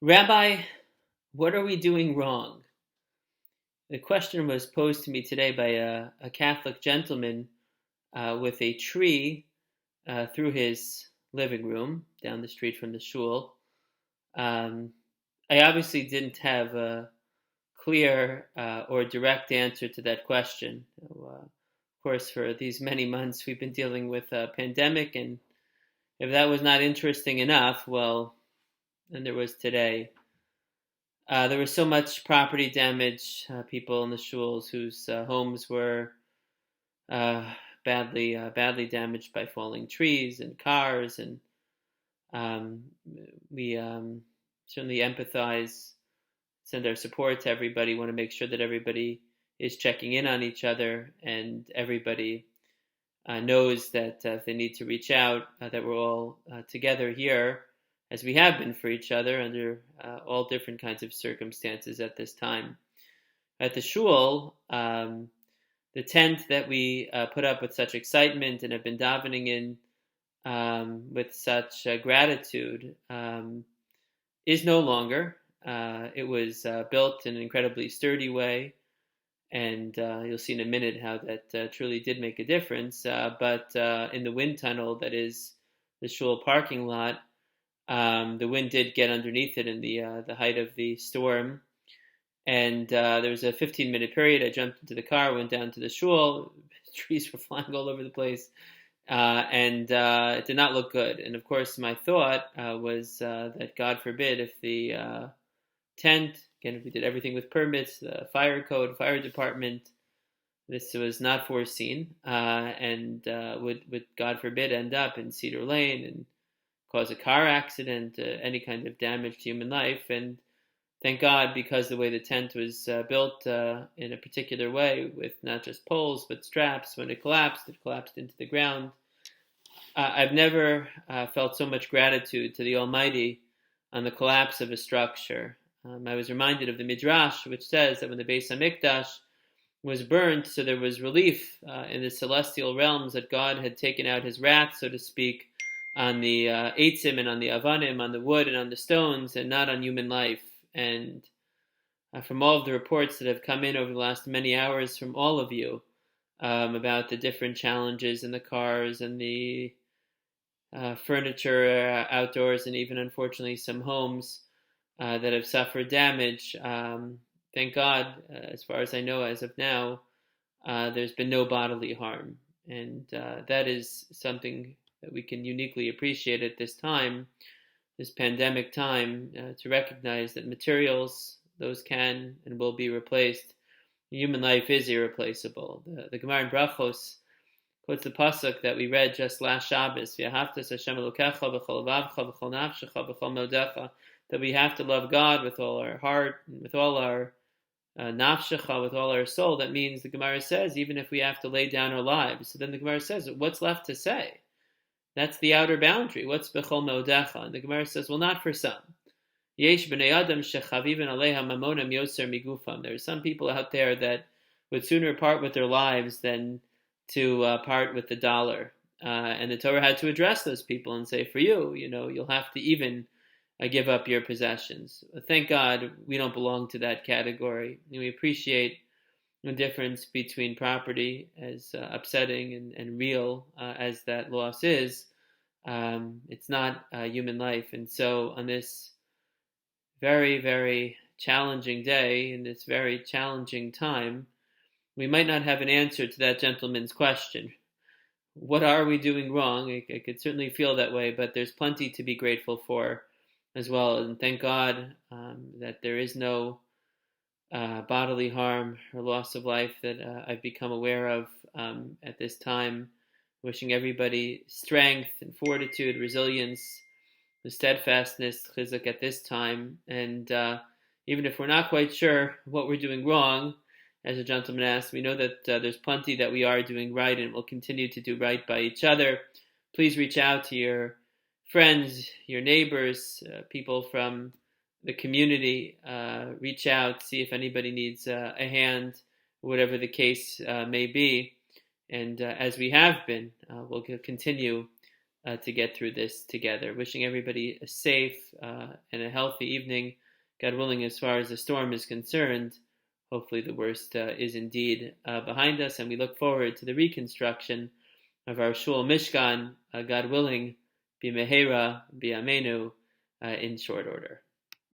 Rabbi, what are we doing wrong? The question was posed to me today by a Catholic gentleman with a tree through his living room down the street from the shul. Um, I obviously didn't have a clear or direct answer to that question. Of course, for these many months, we've been dealing with a pandemic, and if that was not interesting enough, well, then there was today. There was so much property damage. People in the shuls whose homes were uh, badly damaged by falling trees and cars, and um, we certainly empathize, send our support to everybody. Want to make sure that everybody is checking in on each other, and everybody knows that if they need to reach out, that we're all together here, as we have been for each other under all different kinds of circumstances at this time. At the shul, the tent that we put up with such excitement and have been davening in with such gratitude is no longer. It was built in an incredibly sturdy way, and you'll see in a minute how that truly did make a difference. But in the wind tunnel that is the shul parking lot, the wind did get underneath it in the height of the storm, and there was a 15-minute period. I jumped into the car, went down to the shul. Trees were flying all over the place, and it did not look good. And of course, my thought was that God forbid if the tent, again, if we did everything with permits, the fire code, fire department, this was not foreseen, and would God forbid end up in Cedar Lane and cause a car accident, any kind of damage to human life. And thank God, because the way the tent was built in a particular way, with not just poles but straps, when it collapsed into the ground. I've never felt so much gratitude to the Almighty on the collapse of a structure. I was reminded of the Midrash, which says that when the Beis Hamikdash was burnt, so there was relief in the celestial realms that God had taken out his wrath, so to speak, on the Eitzim and on the Avanim, on the wood and on the stones, and not on human life. And from all of the reports that have come in over the last many hours from all of you about the different challenges in the cars and the furniture outdoors, and even unfortunately some homes that have suffered damage. Thank God, as far as I know, as of now, there's been no bodily harm, and that is something that we can uniquely appreciate at this time, this pandemic time, to recognize that materials, those can and will be replaced. Human life is irreplaceable. The Gemara in Brachos quotes the pasuk that we read just last Shabbos: "V'ahavtas Hashem Elokecha b'chol levavcha b'chol nafshecha b'chol modecha." That we have to love God with all our heart, with all our nafshecha, with all our soul. That means, the Gemara says, even if we have to lay down our lives. So then the Gemara says, what's left to say? That's the outer boundary. What's b'chol modecha? And the Gemara says, well, not for some. Yesh b'nei adam shechavivin aleha mamonam yoser migufam. There are some people out there that would sooner part with their lives than to part with the dollar. And the Torah had to address those people and say, for you, you'll have to even give up your possessions. Thank God we don't belong to that category. We appreciate the difference between property, as upsetting and real as that loss is. It's not human life. And so on this very, very challenging day, in this very challenging time, we might not have an answer to that gentleman's question. What are we doing wrong? I could certainly feel that way, but there's plenty to be grateful for as well. And thank God that there is no bodily harm or loss of life that I've become aware of at this time. Wishing everybody strength and fortitude, resilience, the steadfastness, chizuk at this time. And even if we're not quite sure what we're doing wrong, as a gentleman asked, we know that there's plenty that we are doing right and will continue to do right by each other. Please reach out to your friends, your neighbors, people from the community. Reach out, see if anybody needs a hand, whatever the case may be. And as we have been, we'll continue to get through this together. Wishing everybody a safe and a healthy evening. God willing, as far as the storm is concerned, hopefully the worst is indeed behind us, and we look forward to the reconstruction of our Shul Mishkan, God willing, b'mehera b'yameinu, in short order.